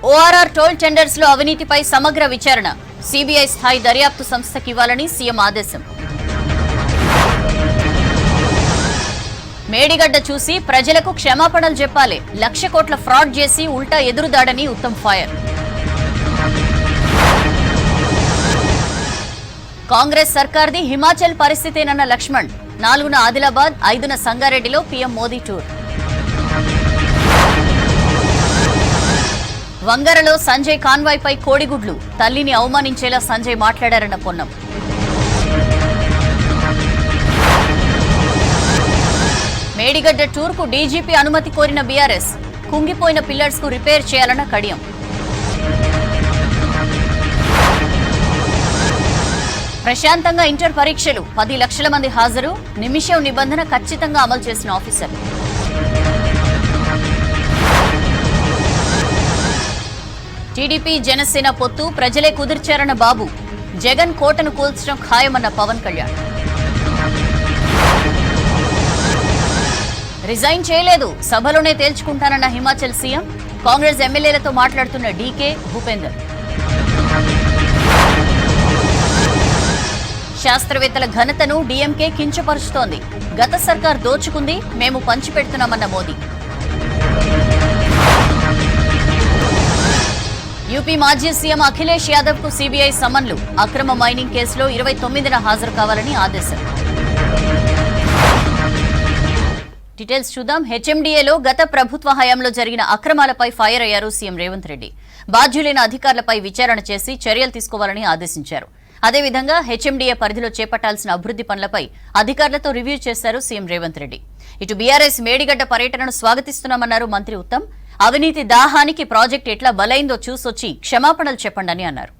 ORR toll tenders లో అవినీతిపై సమగ్ర విచారణ సిబిఐ స్థాయి దర్యాప్తు సంస్థకి ఇవ్వాలని సీఎం ఆదేశం. మేడిగడ్డ చూసి ప్రజలకు క్షమాపణలు చెప్పాలి. 1,00,000 కోట్ల ఫ్రాడ్ చేసి ఉల్టా ఎదురుదాడని ఉత్తమ్ ఫైర్. కాంగ్రెస్ సర్కార్ది హిమాచల్ పరిస్థితేనన్న లక్ష్మణ్. 4న ఆదిలాబాద్, 5న సంగారెడ్డిలో పీఎం మోదీ టూర్. వంగరలో సంజయ్ కాన్వాయ్పై కోడిగుడ్లు. తల్లిని అవమానించేలా సంజయ్ మాట్లాడారన్న పొన్నం. మేడిగడ్డ టూర్కు డీజీపీ అనుమతి కోరిన బీఆర్ఎస్. కుంగిపోయిన పిల్లర్స్ కు రిపేర్ చేయాలన్న కడియం. ప్రశాంతంగా ఇంటర్ పరీక్షలు. 10 లక్షల మంది హాజరు. నిమిషం నిబంధన ఖచ్చితంగా అమలు చేసిన ఆఫీసర్. టీడీపీ జనసేన పొత్తు ప్రజలే కుదిర్చారన్న బాబు. జగన్ కోటను కూల్చడం ఖాయమన్న పవన్ కళ్యాణ్. రిజైన్ చేయలేదు, సభలోనే తేల్చుకుంటానన్న హిమాచల్ సీఎం. కాంగ్రెస్ ఎమ్మెల్యేలతో మాట్లాడుతున్న డీకే, భూపేందర్. శాస్త్రవేత్తల ఘనతను డీఎంకే కించపరుస్తోంది. గత సర్కార్ దోచుకుంది, మేము పంచిపెడుతున్నామన్న మోదీ. యూపీ మాజీ సీఎం అఖిలేష్ యాదవ్ కు సీబీఐ సమన్లు. అక్రమ మైనింగ్ కేసులో 29న హాజరు కావాలని ఆదేశం. డీటెయిల్స్ చూద్దాం. హెచ్ఎండీఏలో గత ప్రభుత్వ హయాంలో జరిగిన అక్రమాలపై ఫైర్ అయ్యారు సీఎం రేవంత్ రెడ్డి. బాధ్యులైన అధికారులపై విచారణ చేసి చర్యలు తీసుకోవాలని ఆదేశించారు. అదేవిధంగా హెచ్ఎండీఏ పరిధిలో చేపట్టాల్సిన అభివృద్ధి పనులపై అధికారులతో రివ్యూ చేశారు సీఎం రేవంత్ రెడ్డి. ఇటు బీఆర్ఎస్ మేడిగడ్డ పర్యటనను స్వాగతిస్తున్నామన్నారు మంత్రి ఉత్తమ్. అవినీతి దాహానికి ప్రాజెక్టు ఎట్లా బలైందో చూసొచ్చి క్షమాపణలు చెప్పండని అన్నారు.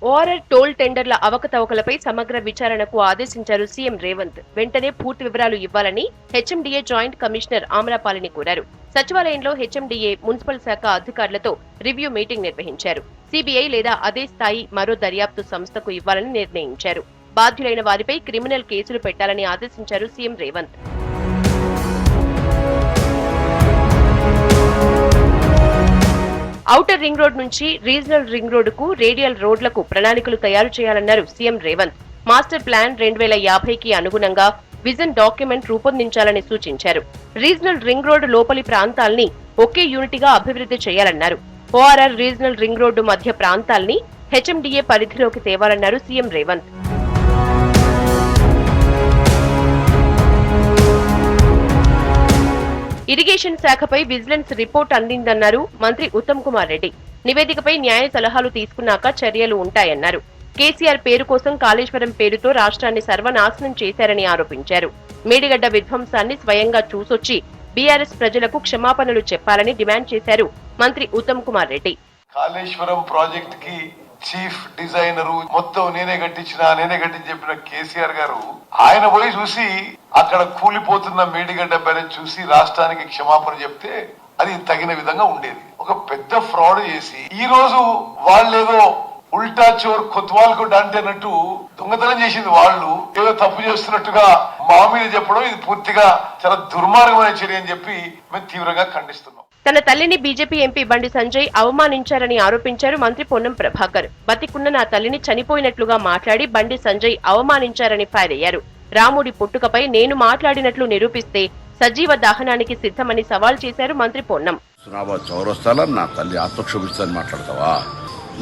ఓఆర్ఆర్ టోల్ టెండర్ల అవకతవకలపై సమగ్ర విచారణకు ఆదేశించారు సీఎం రేవంత్. వెంటనే పూర్తి వివరాలు ఇవ్వాలని హెచ్ఎండీఏ జాయింట్ కమిషనర్ ఆమ్రపాలిని కోరారు. సచివాలయంలో హెచ్ఎండీఏ మున్సిపల్ శాఖ అధికారులతో రివ్యూ మీటింగ్ నిర్వహించారు. సీబీఐ లేదా అదే స్థాయి మరో దర్యాప్తు సంస్థకు ఇవ్వాలని నిర్ణయించారు. బాధ్యులైన వారిపై క్రిమినల్ కేసులు పెట్టాలని ఆదేశించారు CM Revanth. Outer ring road నుంచి రీజనల్ రింగ్ రోడ్డుకు, రేడియల్ రోడ్లకు ప్రణాళికలు తయారు చేయాలన్నారు సీఎం రేవంత్. మాస్టర్ ప్లాన్ 2050కి అనుగుణంగా విజన్ డాక్యుమెంట్ రూపొందించాలని సూచించారు. రీజనల్ రింగ్ రోడ్డు లోపలి ప్రాంతాల్ని ఒకే యూనిట్గా అభివృద్ధి చేయాలన్నారు. ఓఆర్ఆర్ రీజనల్ రింగ్ రోడ్డు మధ్య ప్రాంతాల్ని హెచ్ఎండీఏ పరిధిలోకి తేవాలన్నారు సీఎం రేవంత్. ఇరిగేషన్ శాఖపై విజిలెన్స్ రిపోర్ట్ అందిందన్నారు మంత్రి ఉత్తమ్ కుమార్ రెడ్డి. నివేదికపై న్యాయ సలహాలు తీసుకున్నాక చర్యలు ఉంటాయన్నారు. కేసీఆర్ పేరు కోసం కాళేశ్వరం పేరుతో రాష్ట్రాన్ని సర్వనాశనం చేశారని ఆరోపించారు. మేడిగడ్డ విధ్వంసాన్ని స్వయంగా చూసొచ్చి బీఆర్ఎస్ ప్రజలకు క్షమాపణలు చెప్పాలని డిమాండ్ చేశారు మంత్రి ఉత్తమ్ కుమార్ రెడ్డి. కాళేశ్వరం ప్రాజెక్ట్ కి చీఫ్ డిజైనరు మొత్తం నేనే కట్టించి చెప్పిన కేసీఆర్ గారు ఆయన పోయి చూసి అక్కడ కూలిపోతున్న మేడిగడ్డ బ్యారేజ్ చూసి రాష్ట్రానికి క్షమాపణ చెప్తే అది తగిన విధంగా ఉండేది. ఒక పెద్ద ఫ్రాడ్ చేసి ఈ రోజు వాళ్ళేదో ఉల్టా చోర్ కొత్వాల్ కు డాంటేనట్టు దొంగతనం చేసింది వాళ్ళు ఏదో తప్పు చేస్తున్నట్టుగా మా మీద చెప్పడం ఇది పూర్తిగా చాలా దుర్మార్గమైన చర్య అని చెప్పి మేము తీవ్రంగా ఖండిస్తున్నాం. తన తల్లిని బీజేపీ ఎంపీ బండి సంజయ్ అవమానించారని ఆరోపించారు మంత్రి పొన్నం ప్రభాకర్. బతికున్న నా తల్లిని చనిపోయినట్లుగా మాట్లాడి బండి సంజయ్ అవమానించారని ఫైర్ అయ్యారు. రాముడి పుట్టుకపై నేను మాట్లాడినట్లు నిరూపిస్తే సజీవ దహనానికి సిద్ధమని సవాల్ చేశారు మంత్రి పొన్నం. చౌరస్తాలో నా తల్లి ఆత్మక్షోభిస్తానని మాట్లాడతావా?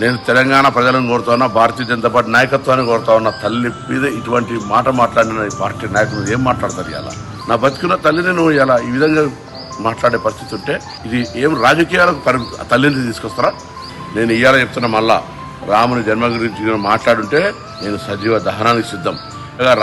నేను తెలంగాణ ప్రజలను కోరుతా ఉన్నా, భారతీయ జనతా పార్టీ నాయకత్వాన్ని కోరుతా ఉన్నా. తల్లి మీద ఇటువంటి మాట మాట్లాడిన పార్టీ నాయకులు ఏం మాట్లాడతారు? ఇలా నా బతికున్న తల్లిని నువ్వు ఇలా ఈ విధంగా మాట్లాడే పరిస్థితి ఉంటే ఇది ఏం రాజకీయాలకు తల్లిని తీసుకొస్తారా? నేను ఇవాళ చెప్తున్నా, మళ్ళా రాముని జన్మ గురించి మాట్లాడుంటే నేను సజీవ దహనానికి సిద్ధం.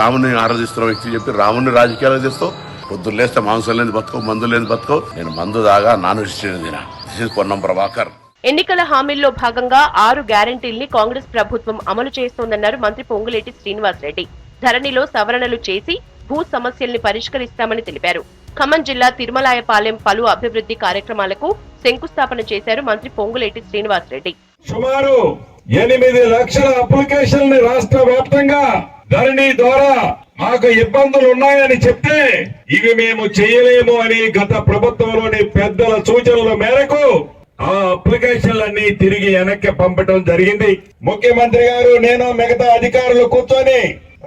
రాముని ఆరాధిస్తున్న వ్యక్తి చెప్పి రాముని రాజకీయాలకు తెస్తావు. పొద్దున్న లేస్తే మాంసం లేని బతుకో, మందు లేని బతుకో. నేను మందు దాగా నాన్ వెజిటేరియన్ తినా. This is Ponnam Prabhakar. ఎన్నికల హామీల్లో భాగంగా 6 గ్యారంటీల్ని కాంగ్రెస్ ప్రభుత్వం అమలు చేస్తోందన్నారు మంత్రి పొంగులేటి శ్రీనివాస్ రెడ్డి. ధరణిలో సవరణలు చేసి భూ సమస్యల్ని పరిష్కరిస్తామని తెలిపారు. ఖమ్మం జిల్లా తిరుమలాయపాలెం పలు అభివృద్ధి కార్యక్రమాలకు శంకుస్థాపన చేశారు మంత్రి పొంగులేటి శ్రీనివాస్ రెడ్డి. సుమారు 8 లక్షల అప్లికేషన్లు రాష్ట్ర వ్యాప్తంగా ధరణి ద్వారా మాకు ఇబ్బందులు ఉన్నాయని చెప్తే ఇవి మేము చేయలేము అని గత ప్రభుత్వంలోని పెద్దల సూచనల మేరకు ఆ అప్లికేషన్లన్నీ తిరిగి వెనక్కి పంపడం జరిగింది. ముఖ్యమంత్రి గారు నేను మిగతా అధికారులు కూర్చొని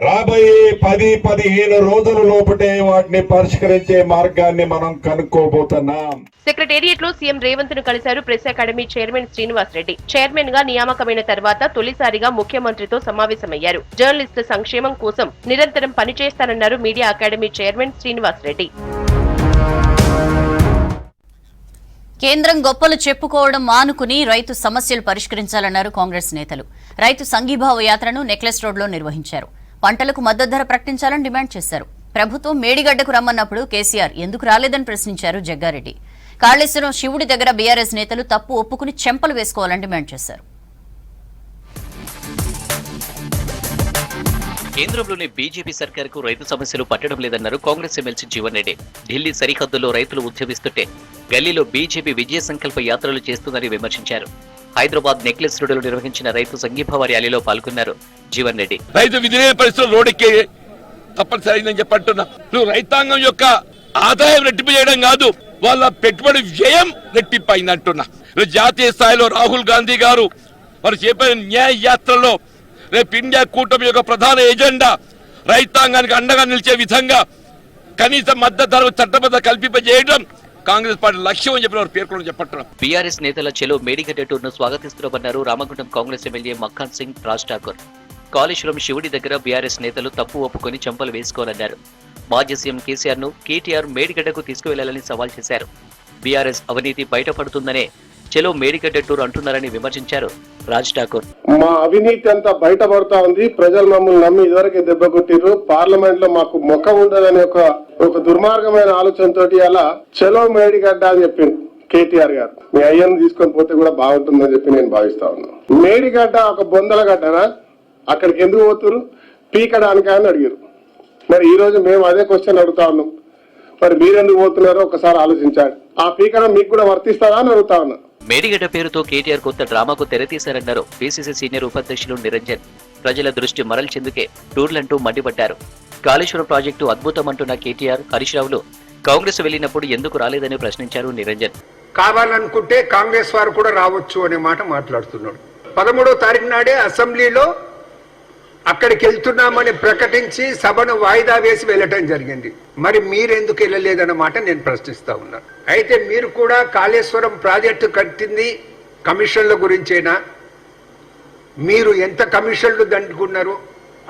రాబోయే 10-15 రోజుల లోపటే వాటిని పరిష్కరించే మార్గాన్ని మనం కనుక్కోబోతున్నాం. సెక్రటేరియట్ లో సీఎం రేవంత్ ను కలిశారు press academy chairman Srinivas Reddy. Chairman గా నియామకమైన తర్వాత తొలిసారిగా ముఖ్యమంత్రితో సమావేశమయ్యారు. జర్నలిస్టు సంక్షేమం కోసం నిరంతరం పనిచేస్తానన్నారు media academy chairman Srinivas Reddy. కేంద్రం గొప్పలు చెప్పుకోవడం మానుకుని రైతు సమస్యలు పరిష్కరించాలన్నారు కాంగ్రెస్ నేతలు. రైతు సంఘీభావ యాత్రను నెక్లెస్ రోడ్లో నిర్వహించారు. పంటలకు మద్దతు ధర ప్రకటించాలని డిమాండ్ చేశారు. ప్రభుత్వం మేడిగడ్డకు రమ్మన్నప్పుడు కేసీఆర్ ఎందుకు రాలేదని ప్రశ్నించారు జగ్గారెడ్డి. కాళేశ్వరం శివుడి దగ్గర బీఆర్ఎస్ నేతలు తప్పు ఒప్పుకుని చెంపలు వేసుకోవాలని డిమాండ్ చేశారు. కేంద్రంలోని బీజేపీ సర్కార్కు రైతు సమస్యలు పట్టడం లేదన్నారు కాంగ్రెస్ ఎమ్మెల్సీ జీవన్ రెడ్డి. ఢిల్లీ సరిహద్దుల్లో రైతులు ఉద్యమిస్తుంటే గల్లీలో బీజేపీ విజయ సంకల్ప యాత్రలు చేస్తుందని విమర్శించారు. హైదరాబాద్ నెక్లెస్ రోడ్డులో నిర్వహించిన రైతు సంఘీభావ ర్యాలీలో పాల్గొన్నారు జీవన్ రెడ్డి. రైతు విధిలేని పరిస్థితుల్లో రోడ్డెక్కి తప్పనిసరి చెప్పంటున్నా. నువ్వు రైతాంగం యొక్క ఆదాయం రెట్టింపు చేయడం కాదు, వాళ్ళ పెట్టుబడి వ్యయం రెట్టింపు అయిందంటున్నా. జాతీయ స్థాయిలో రాహుల్ గాంధీ గారు వారు చేపట్టిన న్యాయ యాత్రలో రేపు ఇండియా కూటమి యొక్క ప్రధాన ఎజెండా రైతాంగానికి అండగా నిలిచే విధంగా కనీస మద్దతు ధర చట్టబద్ధ కల్పింపజేయడం కాంగ్రెస్ పార్టీ లక్ష్యం అని చెప్పిన పేర్కొనడం చెప్పట్టు. బీఆర్ఎస్ నేతల చెలో మేడిగడ్డ టూర్ను స్వాగతిస్తున్నామన్నారు రామగుండం కాంగ్రెస్ ఎమ్మెల్యే మక్కాన్ సింగ్ రాజ్ ఠాకూర్. కాళేశ్వరం శివుడి దగ్గర బీఆర్ఎస్ నేతలు తప్పు ఒప్పుకొని చంపలు వేసుకోవాలన్నారు. మాజీ సీఎం కేసీఆర్ ను కేటీఆర్ మేడిగడ్డకు తీసుకువెళ్లాలని సవాల్ చేశారు. బీఆర్ఎస్ అవినీతి బయటపడుతుందనే చెలో మేడిగడ్డ టూర్ అంటున్నారని విమర్శించారు రాజ్ ఠాకూర్. మా అవినీతి అంతా బయటపడతా ఉంది. ప్రజలు మమ్మల్ని నమ్మి ఇదివరకే దెబ్బ కొట్టిర్రు. పార్లమెంట్ లో మాకు మొక్క ఉండదని ఒక దుర్మార్గమైన ఆలోచనతో అలా చెలో మేడిగడ్డ అని చెప్పింది కేటీఆర్ గారు. మీ అయ్యను తీసుకొని పోతే కూడా బాగుంటుందని చెప్పి నేను భావిస్తా ఉన్నాను. మేడిగడ్డ ఒక బొందల గడ్డనా? అక్కడికి ఎందుకు పోతురు? పీకడానికి అని అడిగారు. మరి ఈ రోజు మేము అదే క్వశ్చన్ అడుగుతా ఉన్నాం. మరి మీరెందుకు పోతున్నారో ఒకసారి ఆలోచించాడు. ఆ పీకడం మీకు కూడా వర్తిస్తారా అని అడుగుతా ఉన్నా. మేడిగడ్డ పేరుతో కేటీఆర్ కొత్త డ్రామాకు తెరతీశారన్నారు పీసీసీ సీనియర్ ఉపాధ్యక్షులు నిరంజన్. ప్రజల దృష్టి మరల్చేందుకే టూర్లంటూ మండిపడ్డారు. కాళేశ్వరం ప్రాజెక్టు అద్భుతమంటున్న కేటీఆర్, హరీష్ రావులు కాంగ్రెస్ వెళ్లినప్పుడు ఎందుకు రాలేదని ప్రశ్నించారు నిరంజన్. కావాలనుకుంటే కాంగ్రెస్ వారు కూడా రావచ్చు అనే మాట మాట్లాడుతున్నాడు. 13వ తారీఖు నాడే అసెంబ్లీలో అక్కడికి వెళ్తున్నామని ప్రకటించి సభను వాయిదా వేసి వెళ్ళటం జరిగింది. మరి మీరెందుకు వెళ్ళలేదన్నమాట నేను ప్రశ్నిస్తా ఉన్నాను. అయితే మీరు కూడా కాళేశ్వరం ప్రాజెక్టు కట్టింది కమిషన్ల గురించేనా? మీరు ఎంత కమిషన్లు దండుకున్నారు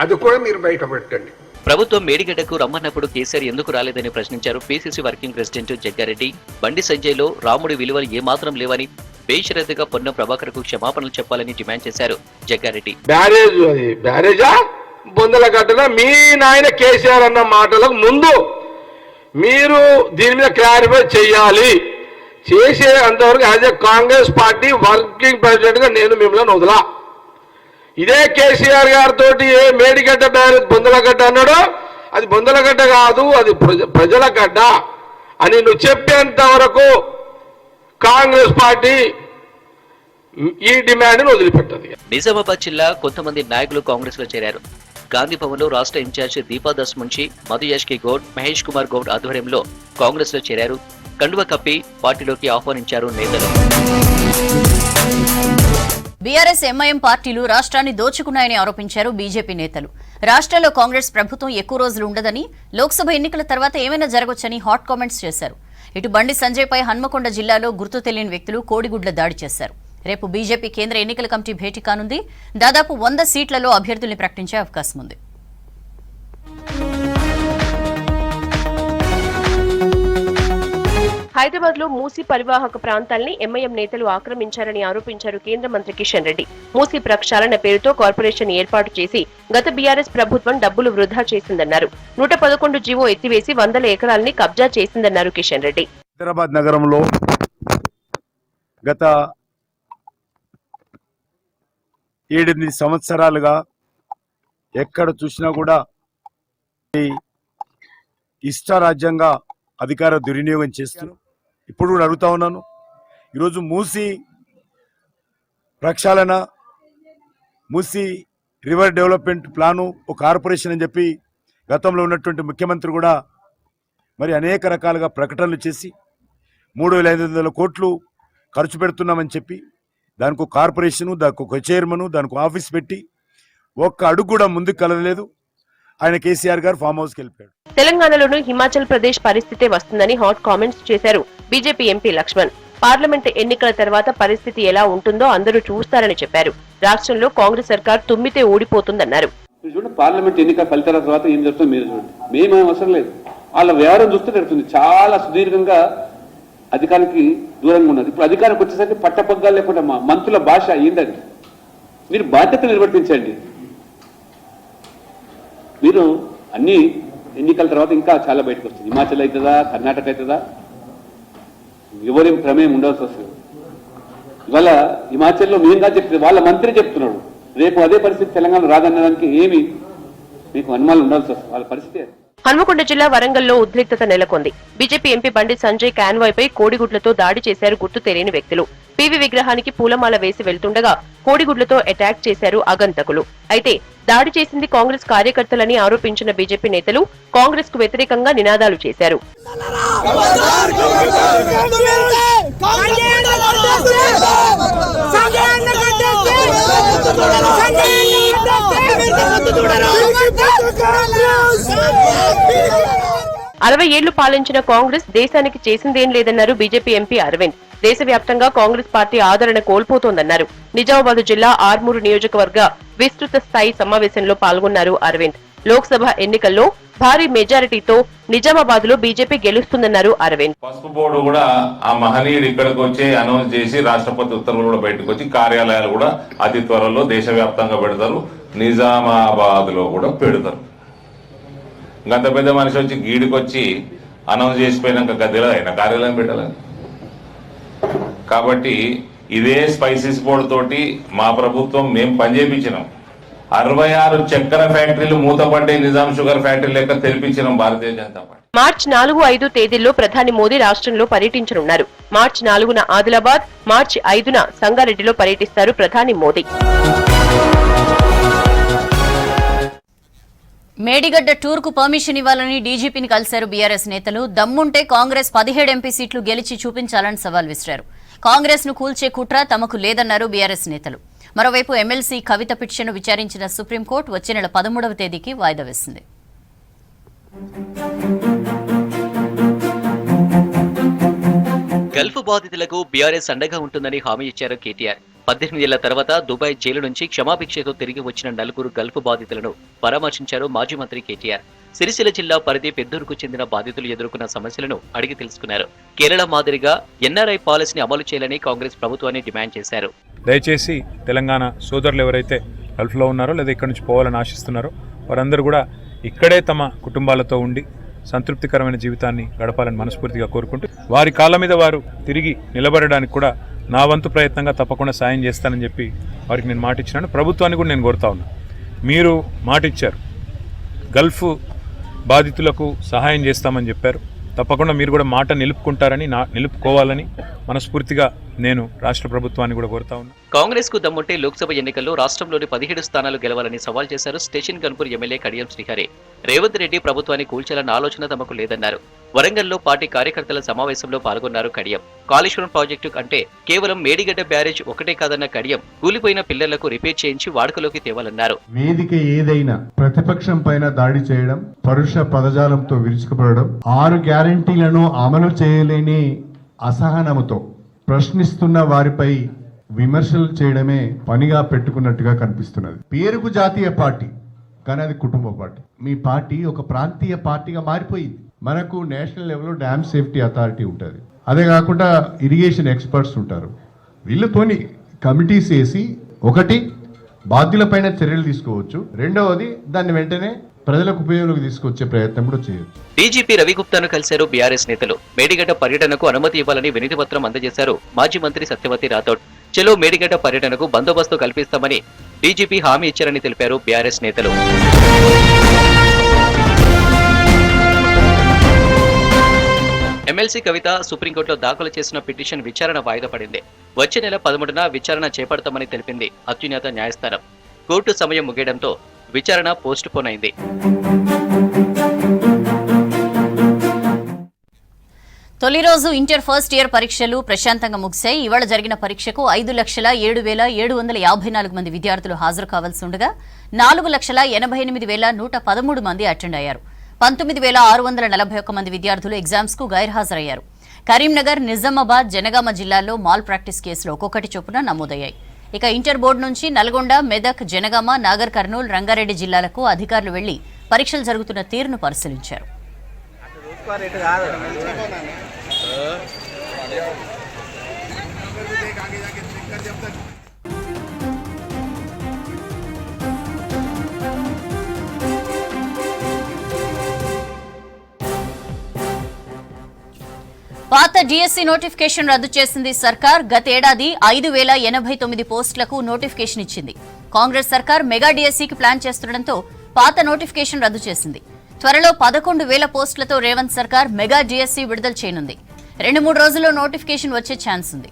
అది కూడా మీరు బయటపెట్టండి. ప్రభుత్వం మేడిగడ్డకు రమ్మన్నప్పుడు కేసీఆర్ ఎందుకు రాలేదని ప్రశ్నించారు పీసీసీ వర్కింగ్ ప్రెసిడెంట్ జగ్గారెడ్డి. బండి సంజయ్లో రాముడి విలువలు ఏమాత్రం లేవని బేషరతుగా పొన్నం ప్రభాకర్ కు క్షమాపణలు చెప్పాలని డిమాండ్ చేశారు జగ్గారెడ్డి. బ్యారేజా బొందలగడ్డన మీ నాయన కేసీఆర్ అన్న మాటలకు ముందు మీరు దీని మీద క్లారిఫై చేయాలి. చేసే అంతవరకు as a Congress party working president గా నేను మిమ్మల్ని వదలా. ఇదే కేసీఆర్ గారితో ఏ మేడిగడ్డ బ్యారేజ్ బొందలగడ్డ అన్నాడో అది బొందలగడ్డ కాదు, అది ప్రజల గడ్డ అని నువ్వు చెప్పేంత వరకు కాంగ్రెస్ పార్టీ ఈ డిమాండ్ వదిలిపెట్టదు. నిజామాబాద్ జిల్లా కొంతమంది నాయకులు కాంగ్రెస్ లో చేరారు. గాంధీ భవన్ లో రాష్ట్ర ఇన్ఛార్జ్ దీపాదాస్ మున్షి, మధు యాష్కి గౌడ్, మహేష్ కుమార్ గౌడ్ ఆధ్వర్యంలో కాంగ్రెస్ లో చేరారు. కండువ కప్పి పార్టీలోకి ఆహ్వానించారు నేతలు. బీఆర్ఎస్ ఎంఐఎం పార్టీలు రాష్ట్రాన్ని దోచుకున్నాయని ఆరోపించారు బీజేపీ నేతలు. రాష్ట్రంలో కాంగ్రెస్ ప్రభుత్వం ఎక్కువ రోజులు ఉండదని, లోక్సభ ఎన్నికల తర్వాత ఏమైనా జరగొచ్చని హాట్ కామెంట్స్ చేశారు. ఇటు బండి సంజయ్ పై హన్మకొండ జిల్లాలో గుర్తు తెలియని వ్యక్తులు కోడిగుడ్ల దాడి చేశారు. రేపు బీజేపీ కేంద్ర ఎన్నికల కమిటీ భేటీ కానుంది. దాదాపు 100 సీట్లలో అభ్యర్థుల్ని ప్రకటించే అవకాశం ఉంది. హైదరాబాద్ లో మూసీ పరివాహక ప్రాంతాల్ని ఎంఐఎం నేతలు ఆక్రమించారని ఆరోపించారు కేంద్ర మంత్రి కిషన్ రెడ్డి. మూసీ ప్రక్షాళన పేరుతో కార్పొరేషన్ ఏర్పాటు చేసి గత బీఆర్ఎస్ ప్రభుత్వం డబ్బులు వృధా చేసిందన్నారు. 111 జీవో ఎత్తివేసి 100 ఎకరాల్ని కబ్జా చేసిందన్నారు కిషన్ రెడ్డి. హైదరాబాద్ నగరంలో గత 7-8 సంవత్సరాలుగా ఎక్కడ చూసినా కూడా ఇష్టారాజ్యంగా అధికార దుర్వినియోగం చేస్తున్నాను. ఇప్పుడు కూడా అడుగుతా ఉన్నాను. ఈరోజు మూసీ ప్రక్షాళన, మూసీ రివర్ డెవలప్మెంట్ ప్లాను ఒక కార్పొరేషన్ అని చెప్పి గతంలో ఉన్నటువంటి ముఖ్యమంత్రి కూడా మరి అనేక రకాలుగా ప్రకటనలు చేసి 3,500 కోట్లు ఖర్చు పెడుతున్నామని చెప్పి దానికి ఒక కార్పొరేషను, దానికి ఒక చైర్మను, దానికి ఒక ఆఫీస్ పెట్టి ఒక్క అడుగు కూడా ముందుకు కలగలేదు. ఆయన కేసీఆర్ గారు ఫామ్ హౌస్కి వెళ్ళిపోయాడు. తెలంగాణలోనూ హిమాచల్ ప్రదేశ్ పరిస్థితే వస్తుందని హాట్ కామెంట్స్ చేశారు బీజేపీ ఎంపీ లక్ష్మణ్. పార్లమెంట్ ఎన్నికల తర్వాత పరిస్థితి ఎలా ఉంటుందో అందరూ చూస్తారని చెప్పారు. రాష్ట్రంలో కాంగ్రెస్ సర్కార్ తుమ్మితే ఊడిపోతుందన్నారు. చూడండి, పార్లమెంట్ ఎన్నికల ఫలితాల తర్వాత ఏం జరుగుతుందో మీరు చూడండి. మేమేం అవసరం లేదు, వాళ్ళ వ్యవహారం చూస్తే జరుగుతుంది. చాలా సుదీర్ఘంగా అధికారానికి దూరంగా ఉన్నది. ఇప్పుడు అధికారానికి వచ్చేసరికి పట్టపగ్గాలు లేకుండా మంత్రుల భాష ఏంటది? మీరు బాధ్యత నిర్వర్తించండి. మీరు అన్ని ఎన్నికల తర్వాత ఇంకా చాలా బయటకు వస్తుంది. హిమాచల్ అవుతుందా, కర్ణాటక అవుతుందా, ఎవరేం ప్రమేయం ఉండవలసి వస్తుంది. ఇవాళ హిమాచల్లో మేంగా చెప్తుంది, వాళ్ళ మంత్రి చెప్తున్నాడు. రేపు అదే పరిస్థితి తెలంగాణ రాదనడానికి ఏమి మీకు అనుమానాలు ఉండాల్సి వస్తుంది. వాళ్ళ పరిస్థితి. హన్మకొండ జిల్లా వరంగల్లో ఉద్రిక్తత నెలకొంది. బీజేపీ ఎంపీ బండి సంజయ్ కాన్వాయ్పై కోడిగుడ్లతో దాడి చేశారు గుర్తు తెలియని వ్యక్తులు. పీవీ విగ్రహానికి పూలమాల వేసి వెళ్తుండగా కోడిగుడ్లతో అటాక్ చేశారు ఆగంతకులు. అయితే దాడి చేసింది కాంగ్రెస్ కార్యకర్తలని ఆరోపించిన బీజేపీ నేతలు కాంగ్రెస్ కు వ్యతిరేకంగా నినాదాలు చేశారు. అరవై ఏళ్లు పాలించిన కాంగ్రెస్ దేశానికి చేసిందేం లేదన్నారు బీజేపీ ఎంపీ అరవింద్. దేశవ్యాప్తంగా కాంగ్రెస్ పార్టీ ఆదరణ కోల్పోతోందన్నారు. నిజామాబాద్ జిల్లా ఆర్మూరు నియోజకవర్గ విస్తృత స్థాయి సమావేశంలో పాల్గొన్నారు అరవింద్. లోక్సభ ఎన్నికల్లో భారీ మెజారిటీతో నిజామాబాద్ లో బీజేపీ గెలుస్తుందన్నారు అరవింద్. పసుపు బోర్డు కూడా ఆ మహనీయుడు ఇక్కడికి వచ్చి అనౌన్స్ చేసి రాష్ట్రపతి ఉత్తర్వులు కూడా బయటకు వచ్చి కార్యాలయాలు కూడా అతి త్వరలో దేశవ్యాప్తంగా పెడతారు. నిజామాబాద్ లో కూడా పెడతారు. గంత పెద్ద మనిషి వచ్చి గీడికొచ్చి అనౌన్స్ చేసిపోయినాక గద్దెలో ఆయన కార్యాలయం పెట్టాలని. కాబట్టి ఇదే స్పైసెస్ బోర్డు తోటి మా ప్రభుత్వం మేము పనిచేయించినాం. 66 చక్కెర ఫ్యాక్టరీలు మూతపడ్డే నిజాం షుగర్ ఫ్యాక్టరీ లెక్క తెలిపించినాం భారతీయ జనతా పార్టీ. మార్చి 4, 5 తేదీల్లో ప్రధాని మోదీ రాష్ట్రంలో పర్యటించనున్నారు. మార్చి 4న ఆదిలాబాద్, మార్చి 5న సంగారెడ్డిలో పర్యటిస్తారు ప్రధాని మోదీ. మేడిగడ్డ టూర్ కు పర్మిషన్ ఇవ్వాలని డీజీపీని కలిశారు బీఆర్ఎస్ నేతలు. దమ్ముంటే కాంగ్రెస్ 17 ఎంపీ సీట్లు గెలిచి చూపించాలని సవాల్ విసిరారు. కాంగ్రెస్ ను కూల్చే కుట్ర తమకు లేదన్నారు బీఆర్ఎస్ నేతలు. మరోవైపు ఎమ్మెల్సీ కవిత పిటిషన్ను విచారించిన సుప్రీంకోర్టు వచ్చే నెల 13వ తేదీకి వాయిదా వేసింది. గల్ఫ్ బాధితులకు బీఆర్ఎస్ అండగా ఉంటుందని హామీ ఇచ్చారు కేటీఆర్. 18 ఏళ్ల తర్వాత దుబాయ్ జైలు నుంచి క్షమాభిక్షతో తిరిగి వచ్చిన 4 గల్ఫ్ బాధితులను పరామర్శించారు మాజీ మంత్రి కేటీఆర్. సిరిసిల్ల జిల్లా పరిధి పెద్దూరుకు చెందిన బాధితులు ఎదుర్కొన్న సమస్యలను అడిగి తెలుసుకున్నారు. కేరళ మాదిరిగా ఎన్ఆర్ఐ పాలసీని అమలు చేయాలని కాంగ్రెస్ ప్రభుత్వాన్ని డిమాండ్ చేశారు. దయచేసి తెలంగాణ సోదరులు ఎవరైతే గల్ఫ్లో ఉన్నారో లేదా ఇక్కడి నుంచి పోవాలని ఆశిస్తున్నారో వారందరూ కూడా ఇక్కడే తమ కుటుంబాలతో ఉండి సంతృప్తికరమైన జీవితాన్ని గడపాలని మనస్ఫూర్తిగా కోరుకుంటూ వారి కాళ్ళ మీద వారు తిరిగి నిలబడడానికి కూడా నా వంతు ప్రయత్నంగా తప్పకుండా సాయం చేస్తానని చెప్పి వారికి నేను మాట ఇచ్చినాను. ప్రభుత్వాన్ని కూడా నేను కోరుతా ఉన్నాను. మీరు మాట ఇచ్చారు, గల్ఫ్ బాధితులకు సహాయం చేస్తామని చెప్పారు. తప్పకుండా మీరు కూడా మాట నిలుపుకుంటారని నిలుపుకోవాలని మనస్ఫూర్తిగా నేను రాష్ట్ర ప్రభుత్వాన్ని కూడా కోరుతా ఉన్నా. కాంగ్రెస్ కు దమ్ముంటే లోక్సభ ఎన్నికల్లో రాష్ట్రంలోని 17 స్థానాలు గెలవాలని సవాల్ చేశారు స్టేషన్ గన్పూర్ ఎమ్మెల్యే కడియం శ్రీహరి. రేవంత్ రెడ్డి ప్రభుత్వాన్ని కూల్చాలన్న ఆలోచన తమకు లేదన్నారు. వరంగల్లో పార్టీ కార్యకర్తల సమావేశంలో పాల్గొన్నారు కడియం. కాళేశ్వరం ప్రాజెక్టు అంటే కేవలం మేడిగడ్డ బ్యారేజ్ ఒకటే కాదన్న కడియం కూలిపోయిన పిల్లర్లకు రిపేర్ చేయించి వాడుకలోకి తేవాలన్నారు. వేదిక ఏదైనా ప్రతిపక్షం పైన దాడి చేయడం, పరుష పదజాలంతో విరుచుకుపడడం, 6 గ్యారెంటీలను అమలు చేయలేని అసహనంతో ప్రశ్నిస్తున్న వారిపై విమర్శలు చేయడమే పనిగా పెట్టుకున్నట్టుగా కనిపిస్తున్నది. పేరుకు జాతీయ పార్టీ కానీ అది కుటుంబ పార్టీ. మీ పార్టీ ఒక ప్రాంతీయ పార్టీగా మారిపోయింది. మనకు నేషనల్ లెవెల్లో డ్యామ్ సేఫ్టీ అథారిటీ ఉంటుంది. అదే కాకుండా ఇరిగేషన్ ఎక్స్పర్ట్స్ ఉంటారు. వీళ్ళతోని కమిటీస్ వేసి ఒకటి బాధ్యులపైన చర్యలు తీసుకోవచ్చు, రెండవది దాన్ని వెంటనే ప్రజలకు ఉపయోగంలోకి తీసుకొచ్చే ప్రయత్నం కూడా చేయొచ్చు. డీజీపీ రవిగుప్తాను కలిశారు బీఆర్ఎస్ నేతలు. మేడిగడ్డ పర్యటనకు అనుమతి ఇవ్వాలని వినతి పత్రం అందజేశారు మాజీ మంత్రి సత్యవతి రాథోడ్. చెలో మేడిగడ్డ పర్యటనకు బందోబస్తు కల్పిస్తామని డీజీపీ హామీ ఇచ్చారని తెలిపారు బీఆర్ఎస్ నేతలు. ఎమ్మెల్సీ కవిత సుప్రీంకోర్టులో దాఖలు చేసిన పిటిషన్ విచారణ వాయిదా పడింది. వచ్చే నెల 13న విచారణ చేపడతామని తెలిపింది అత్యున్నత న్యాయస్థానం. కోర్టు సమయం ముగియడంతో విచారణ పోస్ట్ పోన్ అయింది. తొలి రోజు ఇంటర్ ఫస్ట్ ఇయర్ పరీక్షలు ప్రశాంతంగా ముగిశాయి. ఇవాళ జరిగిన పరీక్షకు 5,07,754 మంది విద్యార్థులు హాజరు కావాల్సి ఉండగా 4,88,113 మంది అటెండ్ అయ్యారు. 19,641 మంది విద్యార్థులు ఎగ్జామ్స్ కు గైర్హాజరయ్యారు. కరీంనగర్, నిజామాబాద్, జనగామ జిల్లాల్లో మాల్ ప్రాక్టీస్ కేసులు ఒక్కొక్కటి చొప్పున నమోదయ్యాయి. ఇక ఇంటర్ బోర్డు నుంచి నల్గొండ, మెదక్, జనగామ, నాగర్ కర్నూల్, రంగారెడ్డి జిల్లాలకు అధికారులు వెళ్లి పరీక్షలు జరుగుతున్న తీరును పరిశీలించారు. పాత డిఎస్సి నోటిఫికేషన్ రద్దు చేసింది సర్కార్. గతేడాది 5,089 పోస్టులకు నోటిఫికేషన్ ఇచ్చింది. కాంగ్రెస్ సర్కార్ మెగా డిఎస్సికి ప్లాన్ చేస్తుండటంతో పాత నోటిఫికేషన్ రద్దు చేసింది. త్వరలో 11,000 పోస్టులతో రేవంత్ సర్కార్ మెగా డిఎస్సి విడుదల చేయనుంది. 2-3 రోజుల్లో నోటిఫికేషన్ వచ్చే ఛాన్స్ ఉంది.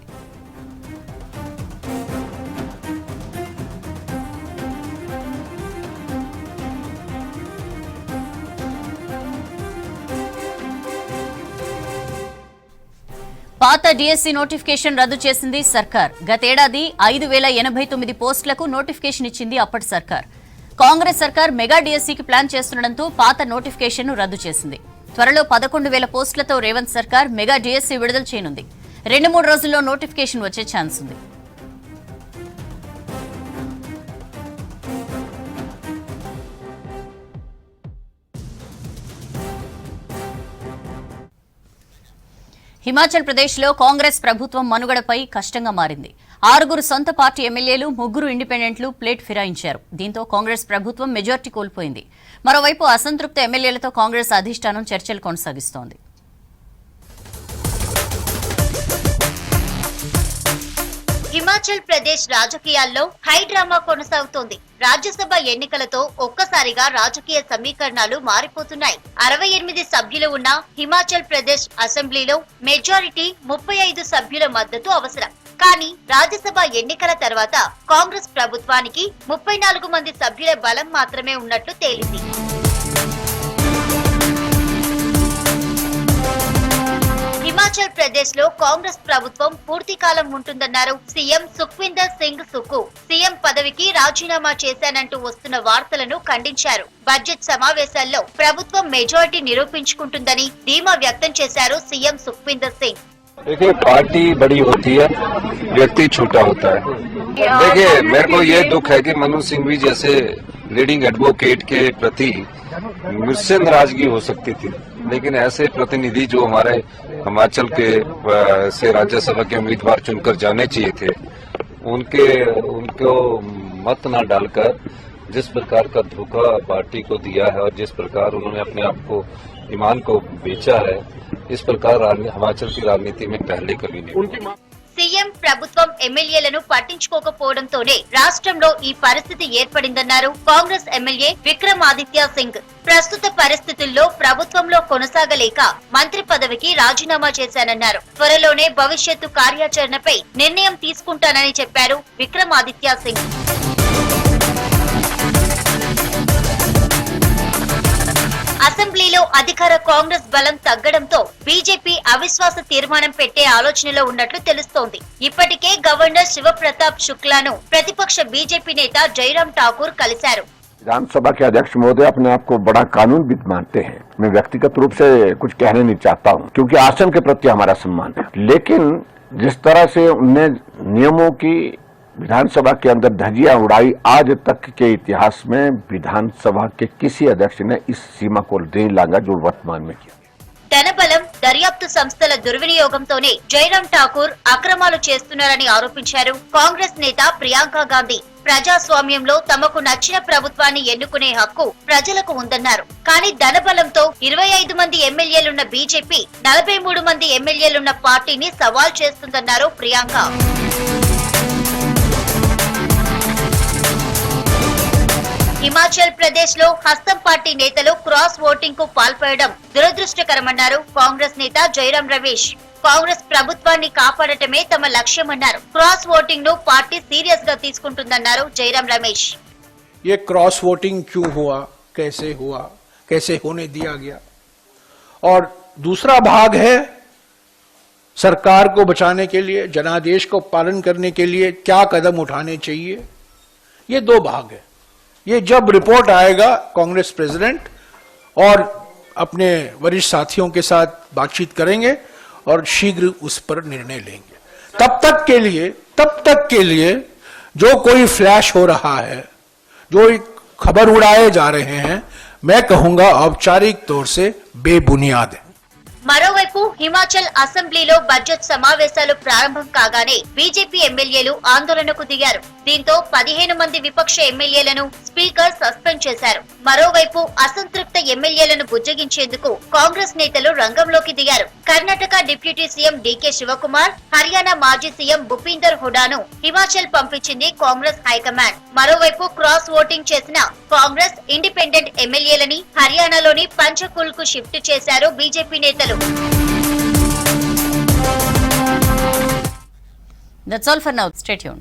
పాత డిఎస్సి నోటిఫికేషన్ రద్దు చేసింది సర్కార్. గతేడాది 5,089 పోస్టులకు నోటిఫికేషన్ ఇచ్చింది అప్పటి సర్కార్. కాంగ్రెస్ సర్కార్ మెగా డిఎస్సికి ప్లాన్ చేస్తుండటంతో పాత నోటిఫికేషన్ రద్దు చేసింది. త్వరలో 11,000 పోస్టులతో రేవంత్ సర్కార్ మెగా డిఎస్సి విడుదల చేయనుంది. 2-3 రోజుల్లో నోటిఫికేషన్ వచ్చే ఛాన్స్ ఉంది. హిమాచల్ ప్రదేశ్లో కాంగ్రెస్ ప్రభుత్వం మనుగడపై కష్టంగా మారింది. 6 సొంత పార్టీ ఎమ్మెల్యేలు, 3 ఇండిపెండెంట్లు ప్లేట్ ఫిరాయించారు. దీంతో కాంగ్రెస్ ప్రభుత్వం మెజార్టీ కోల్పోయింది. మరోవైపు అసంతృప్త ఎమ్మెల్యేలతో కాంగ్రెస్ అధిష్టానం చర్చలు కొనసాగిస్తోంది. హిమాచల్ ప్రదేశ్ రాజకీయాల్లో హై డ్రామా కొనసాగుతోంది. రాజ్యసభ ఎన్నికలతో ఒక్కసారిగా రాజకీయ సమీకరణాలు మారిపోతున్నాయి. 68 సభ్యులు ఉన్న హిమాచల్ ప్రదేశ్ అసెంబ్లీలో మెజారిటీ 35 సభ్యుల మద్దతు అవసరం. కానీ రాజ్యసభ ఎన్నికల తర్వాత కాంగ్రెస్ ప్రభుత్వానికి 34 మంది సభ్యుల బలం మాత్రమే ఉన్నట్లు తేలింది. హిమాచల్ ప్రదేశ్ లో కాంగ్రెస్ ప్రభుత్వం పూర్తి కాలం ఉంటుందన్నారు సీఎం సుఖ్వీందర్ సింగ్ సుఖు. సీఎం పదవికి రాజీనామా చేశానంటూ వస్తున్న వార్తలను ఖండించారు. బడ్జెట్ సమావేశాల్లో ప్రభుత్వం మెజారిటీ నిరూపించుకుంటుందని ధీమా వ్యక్తం చేశారు సీఎం సుఖ్వీందర్ సింగ్. देखिए पार्टी बड़ी होती है, व्यक्ति छोटा होता है. देखिए मेरे को ये दुख है कि मनु सिंह भी जैसे लीडिंग एडवोकेट के प्रति मुझसे नाराजगी हो सकती थी, लेकिन ऐसे प्रतिनिधि जो हमारे हिमाचल के से राज्यसभा के उम्मीदवार चुनकर जाने चाहिए थे, उनको मत न डालकर जिस प्रकार का धोखा पार्टी को दिया है और जिस प्रकार उन्होंने अपने आप को ईमान को बेचा है, इस प्रकार हिमाचल की राजनीति में पहले कभी नहीं. సీఎం ప్రభుత్వం ఎమ్మెల్యేలను పట్టించుకోకపోవడంతోనే రాష్ట్రంలో ఈ పరిస్థితి ఏర్పడిందన్నారు కాంగ్రెస్ ఎమ్మెల్యే విక్రమాదిత్య సింగ్. ప్రస్తుత పరిస్థితుల్లో ప్రభుత్వంలో కొనసాగలేక మంత్రి పదవికి రాజీనామా చేశానన్నారు. త్వరలోనే భవిష్యత్తు కార్యాచరణపై నిర్ణయం తీసుకుంటానని చెప్పారు విక్రమాదిత్య సింగ్. అసెంబ్లీలో అధికార కాంగ్రెస్ బలం తగ్గడంతో బీజేపీ అవిశ్వాస తీర్మానం పెట్టే ఆలోచనలో ఉన్నట్లు తెలుస్తోంది. ఇప్పటికే గవర్నర్ శివప్రతాప్ శుక్లాను ప్రతిపక్ష బీజేపీ నేత జైరామ్ ఠాకూర్ కలిశారు. विधानसभा के अध्यक्ष महोदय अपने आप को बड़ा कानूनविद मानते हैं. मैं व्यक्तिगत रूप से कुछ कहने नहीं चाहता हूं, क्योंकि आसन के प्रति हमारा सम्मान है. लेकिन जिस तरह से उनने नियमों की विधानसभा के अंदर धज्जियां उड़ाई, आज तक के इतिहास में विधानसभा के किसी अध्यक्ष ने इस सीमा को नहीं लांघा जो वर्तमान में किया. ధనబలం, దర్యాప్తు సంస్థల దుర్వినియోగంతోనే జైరామ్ ఠాకూర్ అక్రమాలు చేస్తున్నారని ఆరోపించారు కాంగ్రెస్ నేత ప్రియాంక గాంధీ. ప్రజాస్వామ్యంలో తమకు నచ్చిన ప్రభుత్వాన్ని ఎన్నుకునే హక్కు ప్రజలకు ఉందన్నారు. కానీ ధనబలంతో 25 మంది ఎమ్మెల్యేలున్న బీజేపీ 43 మంది ఎమ్మెల్యేలున్న పార్టీని సవాల్ చేస్తుందన్నారు ప్రియాంక. హిమాచల్ ప్రదేశ్ లో హస్తం పార్టీ నేతలు క్రాస్ ఓటింగ్ కు పాల్పడడం దురదృష్టకరమన్నారు కాంగ్రెస్ నేత జైరామ్ రమేష్. కాంగ్రెస్ ప్రభుత్వాన్ని కాపాడటమే తమ లక్ష్యమన్నారు. క్రాస్ ఓటింగ్ ను పార్టీ సీరియస్ గా తీసుకుంటుందన్నారు జైరామ్ రమేష్. ये क्रॉस वोटिंग क्यों हुआ, कैसे होने दिया गया, और दूसरा भाग है सरकार को बचाने के लिए, जनादेश को पालन करने के लिए क्या कदम उठाने चाहिए, ये दो भाग है। ये जब रिपोर्ट आएगा कांग्रेस प्रेसिडेंट और अपने वरिष्ठ साथियों के साथ बातचीत करेंगे और शीघ्र उस पर निर्णय लेंगे। तब तक के लिए जो कोई फ्लैश हो रहा है, जो खबर उड़ाए जा रहे हैं, मैं कहूंगा औपचारिक तौर से बेबुनियाद है। మరోవైపు హిమాచల్ అసెంబ్లీలో బడ్జెట్ సమావేశాలు ప్రారంభం కాగానే బీజేపీ ఎమ్మెల్యేలు ఆందోళనకు దిగారు. దీంతో 15 మంది విపక్ష ఎమ్మెల్యేలను స్పీకర్ సస్పెండ్ చేశారు. మరోవైపు అసంతృప్త ఎమ్మెల్యేలను బుజ్జగించేందుకు కాంగ్రెస్ నేతలు రంగంలోకి దిగారు. కర్ణాటక డిప్యూటీ సీఎం డీకే శివకుమార్, హర్యానా మాజీ సీఎం భూపీందర్ హుడాను హిమాచల్ పంపించింది కాంగ్రెస్ హైకమాండ్. మరోవైపు క్రాస్ ఓటింగ్ చేసిన కాంగ్రెస్ ఇండిపెండెంట్ ఎమ్మెల్యేలని హర్యానాలోని పంచకుల్ కు షిఫ్ట్ చేశారు బీజేపీ నేతలు. That's all for now. Stay tuned.